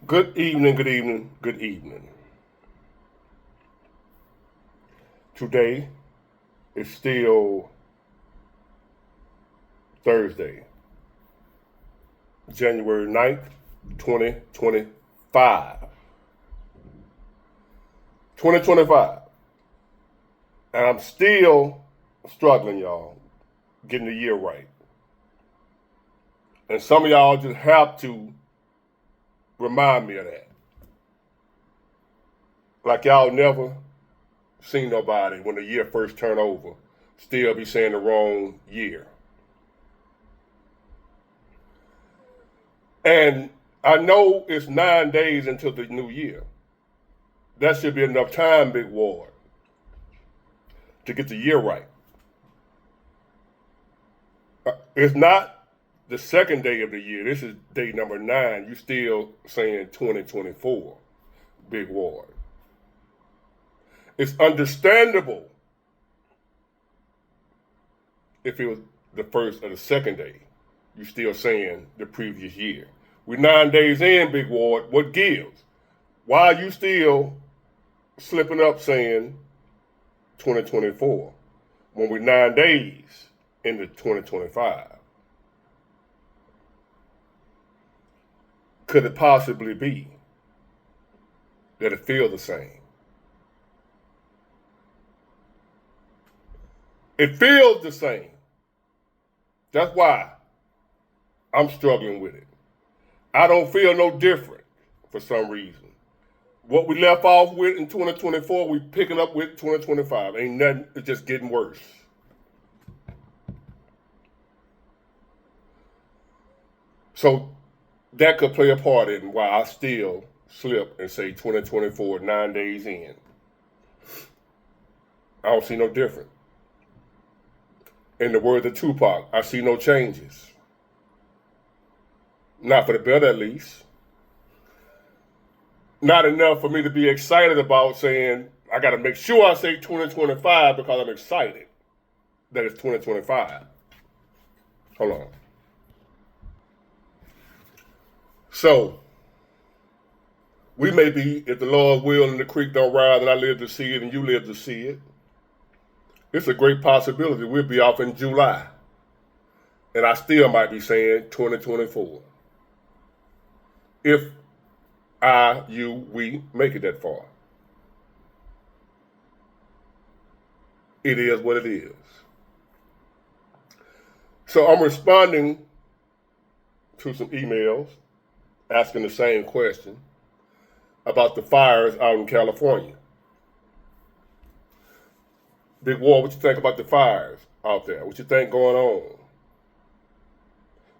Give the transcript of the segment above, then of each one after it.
Good evening, good evening, good evening. Today is still Thursday, January 9th, 2025. 2025. And I'm still struggling, y'all, getting the year right. And some of y'all just have to remind me of that. Like y'all never seen nobody when the year first turned over still be saying the wrong year. And I know it's 9 days until the new year. That should be enough time, Big Ward, to get the year right. It's not the second day of the year. This is day number 9. You still saying 2024, Big Ward. It's understandable if it was the first or the second day. You still saying the previous year. We're 9 days in, Big Ward. What gives? Why are you still slipping up saying 2024 when we're 9 days into 2025? Could it possibly be that it feels the same? It feels the same. That's why I'm struggling with it. I don't feel no different for some reason. What we left off with in 2024, we picking up with 2025. Ain't nothing, it's just getting worse. So that could play a part in why I still slip and say 2024, 9 days in. I don't see no different. In the words of Tupac, I see no changes. Not for the better, at least. Not enough for me to be excited about saying, I got to make sure I say 2025 because I'm excited that it's 2025. Hold on. So, we may be, if the Lord's will and the creek don't rise and I live to see it and you live to see it, it's a great possibility we'll be off in July. And I still might be saying 2024. If we make it that far. It is what it is. So I'm responding to some emails asking the same question about the fires out in California. Big War, what you think about the fires out there? What you think going on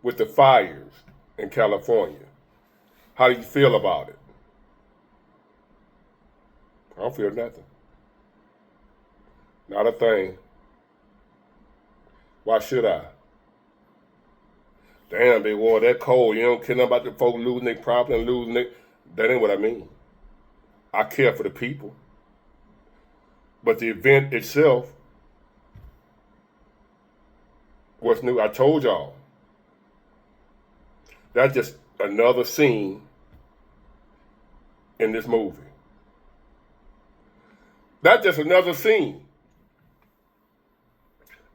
with the fires in California? How do you feel about it? I don't feel nothing. Not a thing. Why should I? Damn, Big War, that cold. You don't care nothing about the folks losing their property and losing their... That ain't what I mean. I care for the people. But the event itself, what's new? I told y'all. That's just another scene in this movie. That's just another scene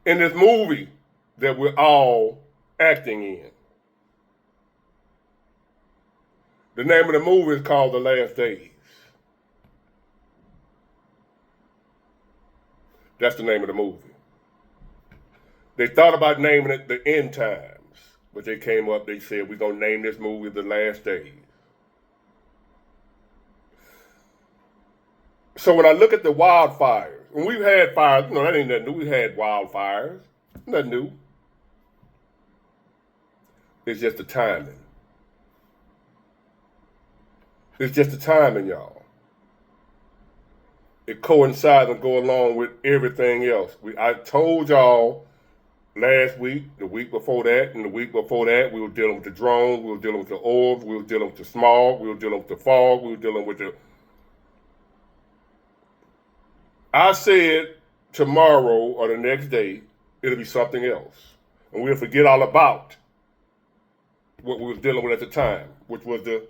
in this movie that we're all acting in. The name of the movie is called The Last Days. That's the name of the movie. They thought about naming it The End Times, but they came up, they said, we're going to name this movie The Last Days. So when I look at the wildfires, and we've had fires, that ain't nothing new. We've had wildfires. Nothing new. It's just the timing. It's just the timing, y'all. It coincides and go along with everything else. I told y'all last week, the week before that, and the week before that, we were dealing with the drones, we were dealing with the orbs, we were dealing with the smog, we were dealing with the fog, we were dealing with the... I said tomorrow or the next day, it'll be something else. And we'll forget all about what we was dealing with at the time, which was the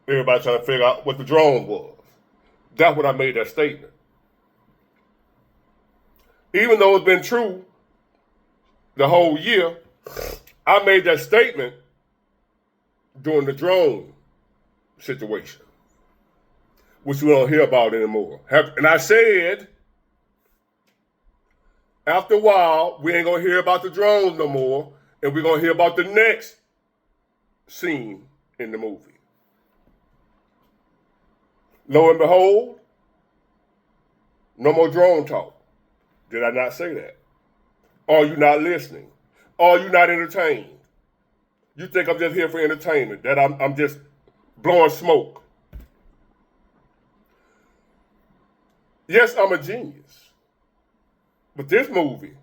everybody trying to figure out what the drone was. That's when I made that statement. Even though it's been true the whole year, I made that statement during the drone situation, which we don't hear about anymore. And I said, after a while, we ain't gonna hear about the drones no more, and we're gonna hear about the next scene in the movie. Lo and behold, no more drone talk. Did I not say that? Are you not listening? Are you not entertained? You think I'm just here for entertainment, that I'm just blowing smoke. Yes, I'm a genius. But this movie,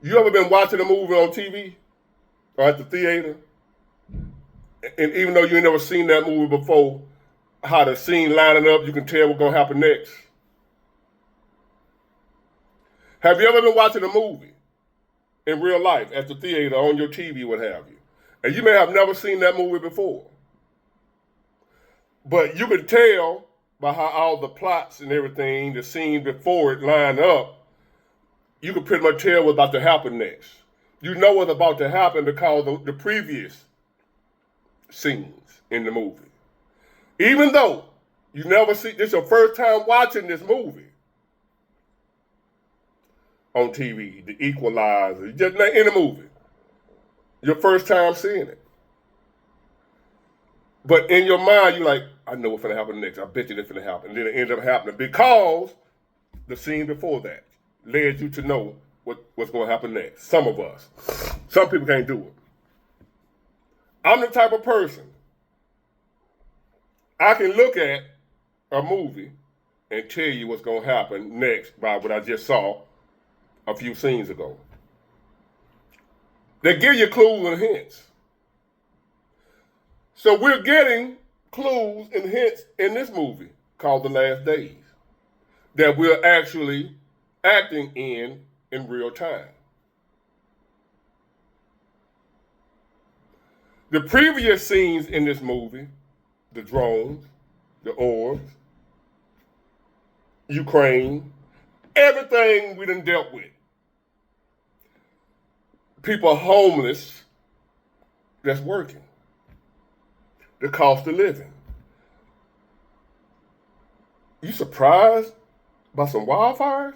you ever been watching a movie on TV or at the theater? And even though you ain't never seen that movie before, how the scene lining up, you can tell what's gonna happen next. Have you ever been watching a movie in real life at the theater, on your TV, what have you? And you may have never seen that movie before. But you could tell by how all the plots and everything, the scene before it line up, you could pretty much tell what's about to happen next. You know what's about to happen because of the previous scenes in the movie. Even though you never see, this is your first time watching this movie on TV, The Equalizer, just in a movie. Your first time seeing it. But in your mind, you're like, I know what's going to happen next. I bet you it's going to happen. And then it ends up happening because the scene before that led you to know what's going to happen next. Some of us. Some people can't do it. I'm the type of person, I can look at a movie and tell you what's going to happen next by what I just saw a few scenes ago. They give you clues and hints. So we're getting clues and hints in this movie called The Last Days that we're actually acting in real time. The previous scenes in this movie, the drones, the orbs, Ukraine, everything we done dealt with. People homeless that's working. The cost of living. You surprised by some wildfires?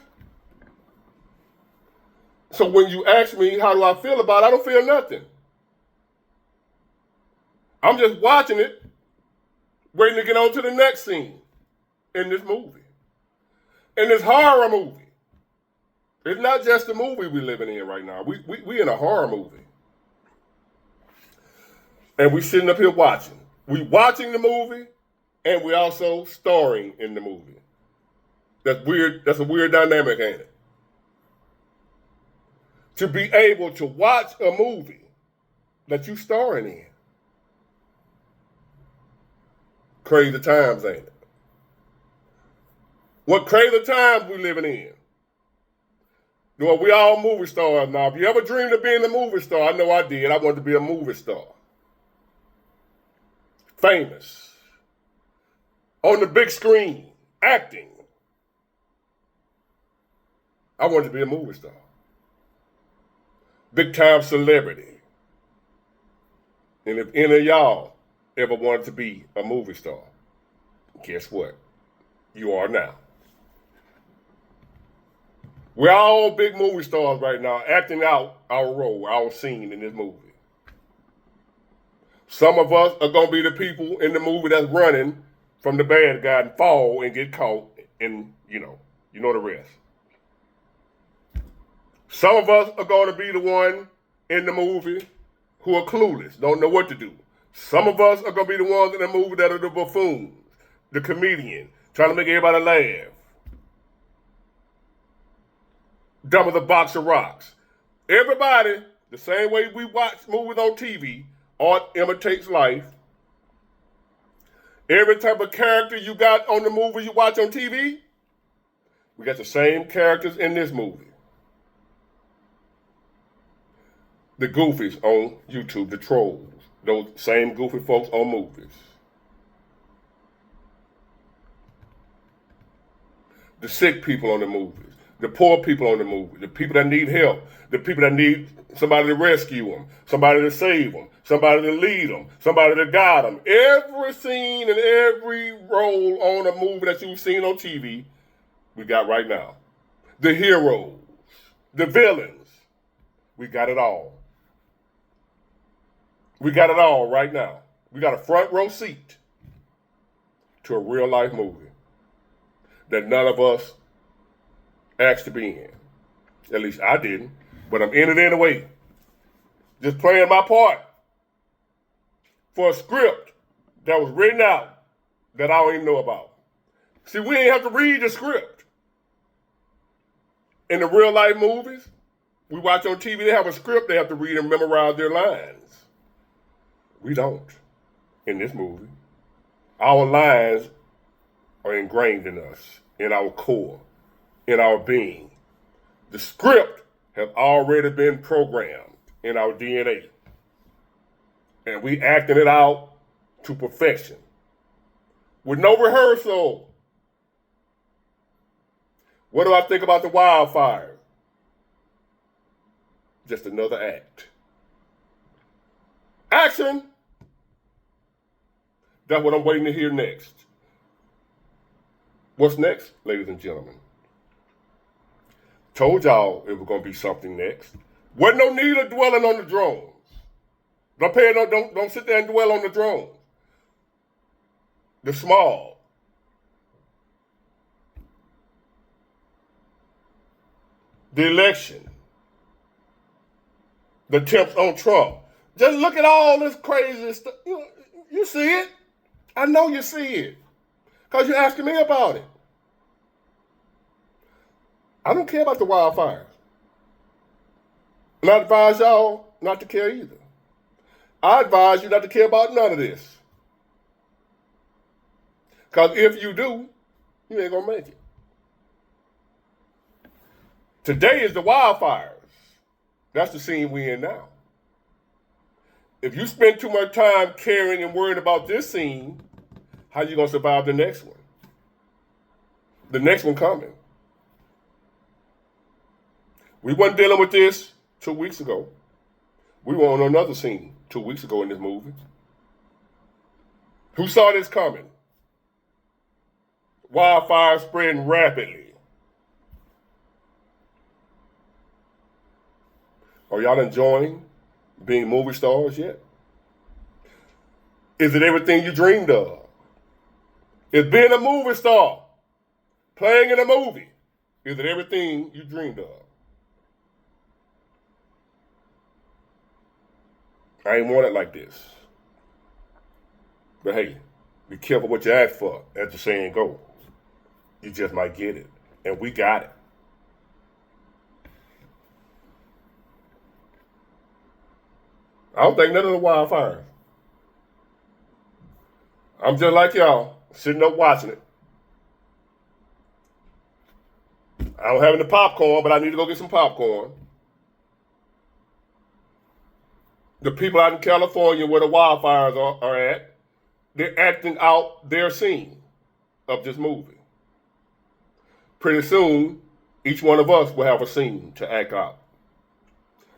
So when you ask me how do I feel about it, I don't feel nothing. I'm just watching it, waiting to get on to the next scene in this movie. In this horror movie. It's not just the movie we're living in right now. We in a horror movie. And we sitting up here watching. We watching the movie, and we also starring in the movie. That's weird. That's a weird dynamic, ain't it? To be able to watch a movie that you starring in. Crazy times, ain't it? What crazy times we living in. Well, we all movie stars now. If you ever dreamed of being a movie star, I know I did. I wanted to be a movie star. Famous. On the big screen. Acting. I wanted to be a movie star. Big time celebrity. And if any of y'all ever wanted to be a movie star, guess what? You are now. We're all big movie stars right now, acting out our role, our scene in this movie. Some of us are going to be the people in the movie that's running from the bad guy and fall and get caught, and you know the rest. Some of us are going to be the one in the movie who are clueless, don't know what to do. Some of us are going to be the ones in the movie that are the buffoons, the comedian, trying to make everybody laugh. Dumb as a box of rocks. Everybody, the same way we watch movies on TV, art imitates life. Every type of character you got on the movie you watch on TV, we got the same characters in this movie. The goofies on YouTube, the trolls, Those same goofy folks on movies. The sick people on the movies, the poor people on the movie, the people that need help, the people that need somebody to rescue them, somebody to save them, somebody to lead them, somebody to guide them. Every scene and every role on a movie that you've seen on TV, we got right now. The heroes, the villains, we got it all. We got it all right now. We got a front row seat to a real life movie that none of us asked to be in. At least I didn't, but I'm in it anyway. Just playing my part for a script that was written out that I don't even know about. See, we ain't have to read the script. In the real life movies, we watch on TV, they have a script, they have to read and memorize their lines. We don't in this movie. Our lines are ingrained in us, in our core, in our being. The script has already been programmed in our DNA. And we acting it out to perfection. With no rehearsal. What do I think about the wildfire? Just another act. Action! That's what I'm waiting to hear next. What's next, ladies and gentlemen? Told y'all it was going to be something next. Wasn't no need of dwelling on the drones. Don't sit there and dwell on the drones. The small. The election. The attempts on Trump. Just look at all this crazy stuff. You see it. I know you see it. Because you're asking me about it. I don't care about the wildfires. And I advise y'all not to care either. I advise you not to care about none of this. Because if you do, you ain't going to make it. Today is the wildfires. That's the scene we in now. If you spend too much time caring and worrying about this scene, how you going to survive the next one? The next one coming. We weren't dealing with this 2 weeks ago. We were on another scene 2 weeks ago in this movie. Who saw this coming? Wildfire spreading rapidly. Are y'all enjoying being movie stars yet? Is it everything you dreamed of? Is being a movie star, playing in a movie, is it everything you dreamed of? I ain't want it like this. But hey, be careful what you ask for, as the saying goes. You just might get it. And we got it. I don't think none of the wildfires. I'm just like y'all, sitting up watching it. I don't have any popcorn, but I need to go get some popcorn. The people out in California where the wildfires are at, they're acting out their scene of this movie. Pretty soon, each one of us will have a scene to act out.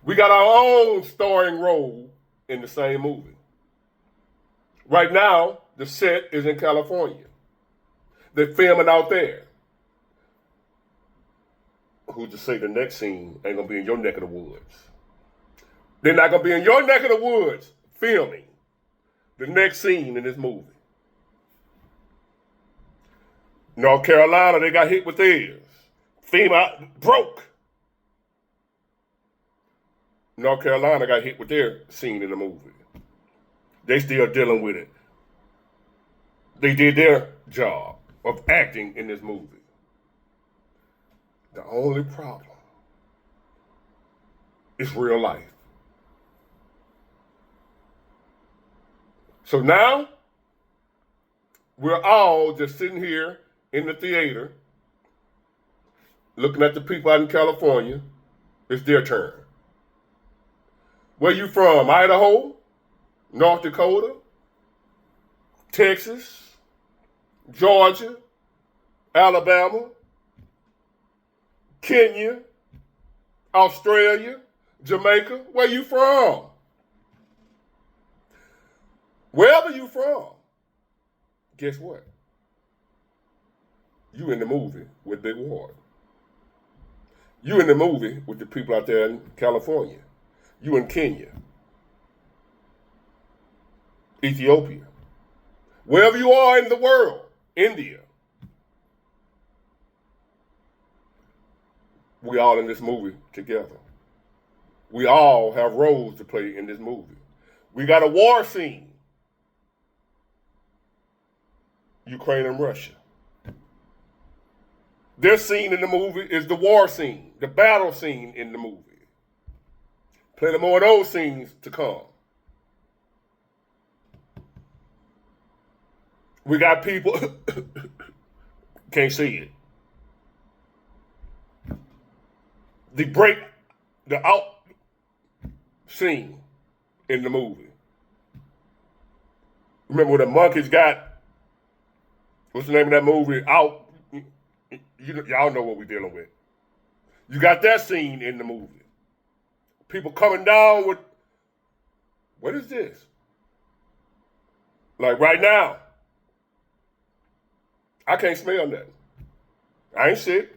We got our own starring role in the same movie. Right now, the set is in California. They're filming out there. Who's to say the next scene ain't gonna be in your neck of the woods? They're not gonna be in your neck of the woods filming the next scene in this movie. North Carolina, they got hit with theirs. FEMA broke. North Carolina got hit with their scene in the movie. They still dealing with it. They did their job of acting in this movie. The only problem is real life. So now, we're all just sitting here in the theater, looking at the people out in California. It's their turn. Where you from? Idaho? North Dakota, Texas, Georgia, Alabama, Kenya, Australia, Jamaica. Where you from? Wherever you from, guess what? You in the movie with Big Ward. You in the movie with the people out there in California. You in Kenya, Ethiopia, wherever you are in the world, India. We all in this movie together. We all have roles to play in this movie. We got a war scene. Ukraine and Russia. Their scene in the movie is the war scene, the battle scene in the movie. Plenty more of those scenes to come. We got people, can't see it. The out scene in the movie. Remember when the monkeys got, what's the name of that movie? Out. Y'all know what we're dealing with. You got that scene in the movie. People coming down with, what is this? Like right now, I can't smell nothing. I ain't sick.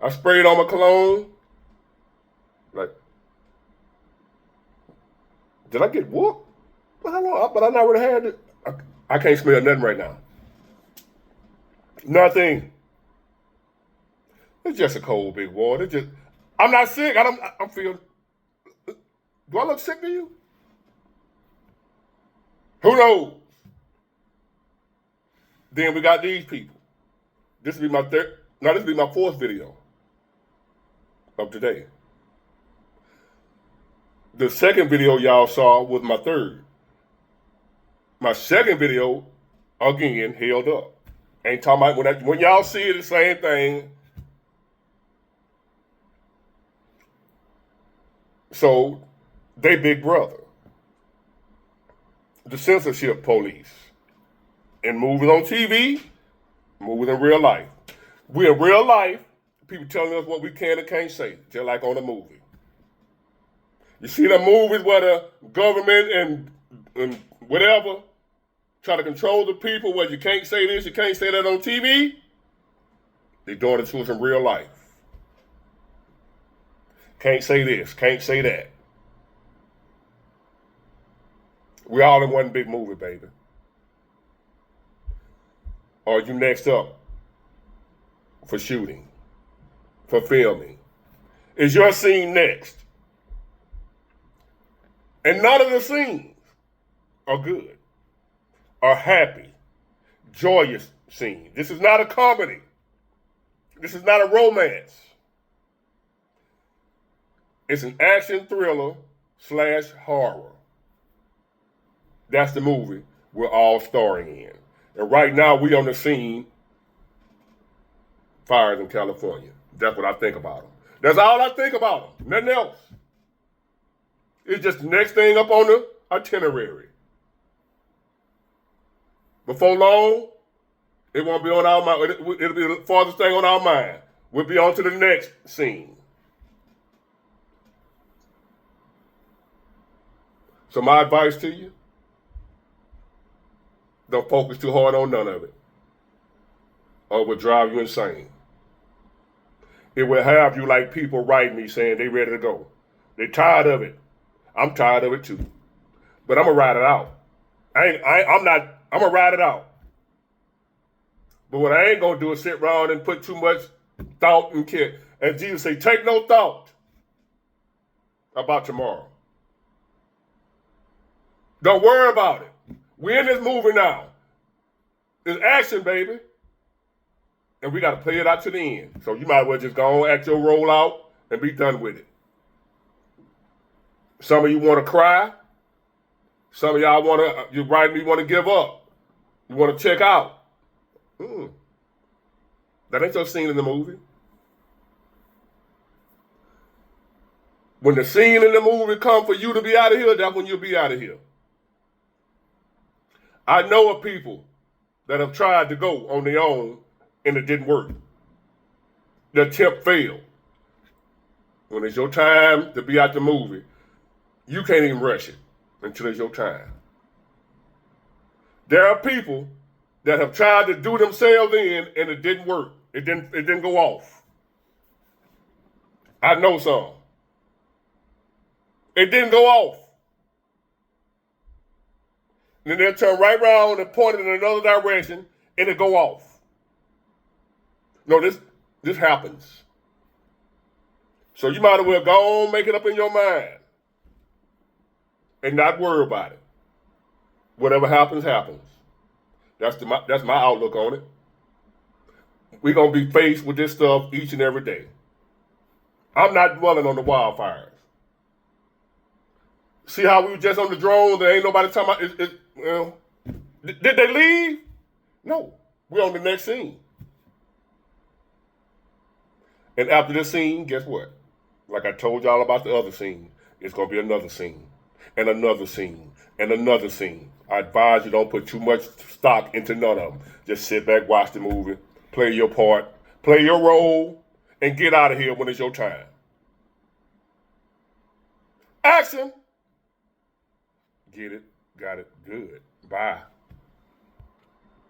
I sprayed on my cologne. Like, did I get whooped? But I never had it. I can't smell nothing right now. Nothing. It's just a cold, big water. I'm not sick. I'm feeling. Do I look sick to you? Who knows? Then we got these people. This will be my third. Now this will be my fourth video of today. The second video y'all saw was my third. My second video, again, held up. Ain't talking about when y'all see it, the same thing. So, they big brother. The censorship police. And movies on TV, movies in real life. We in real life, people telling us what we can and can't say, just like on a movie. You see the movies where the government and whatever try to control the people, where you can't say this, you can't say that on TV? They're doing it to us in real life. Can't say this, can't say that. We all in one big movie, baby. Are you next up for shooting, for filming? Is your scene next? And none of the scenes are good, are happy, joyous scenes. This is not a comedy. This is not a romance. It's an action thriller / horror. That's the movie we're all starring in. And right now we on the scene, fires in California. That's what I think about them. That's all I think about them. Nothing else. It's just the next thing up on the itinerary. Before long, it won't be on our mind. It'll be the farthest thing on our mind. We'll be on to the next scene. So my advice to you, don't focus too hard on none of it, or it will drive you insane. It will have you like people write me saying they ready to go. They tired of it. I'm tired of it too. But I'm going to ride it out. I'm going to ride it out. But what I ain't going to do is sit around and put too much thought and care. As Jesus say, take no thought about tomorrow. Don't worry about it. We're in this movie now. It's action, baby. And we got to play it out to the end. So you might as well just go on, act your role out, and be done with it. Some of you want to cry. Some of y'all want to give up. You want to check out. That ain't your scene in the movie. When the scene in the movie come for you to be out of here, that's when you'll be out of here. I know of people that have tried to go on their own and it didn't work. The attempt failed. When it's your time to be out the movie, you can't even rush it until it's your time. There are people that have tried to do themselves in and it didn't work. It didn't go off. I know some. It didn't go off. And then they'll turn right around and point it in another direction and it go off. No, this happens. So you might as well go on, make it up in your mind and not worry about it. Whatever happens, happens. That's my outlook on it. We're going to be faced with this stuff each and every day. I'm not dwelling on the wildfires. See how we were just on the drone? There ain't nobody talking about it. Did they leave? No. We're on the next scene. And after this scene, guess what? Like I told y'all about the other scene, it's going to be another scene, and another scene, and another scene. I advise you don't put too much stock into none of them. Just sit back, watch the movie, play your part, play your role, and get out of here when it's your time. Action! Get it, got it, good. Bye.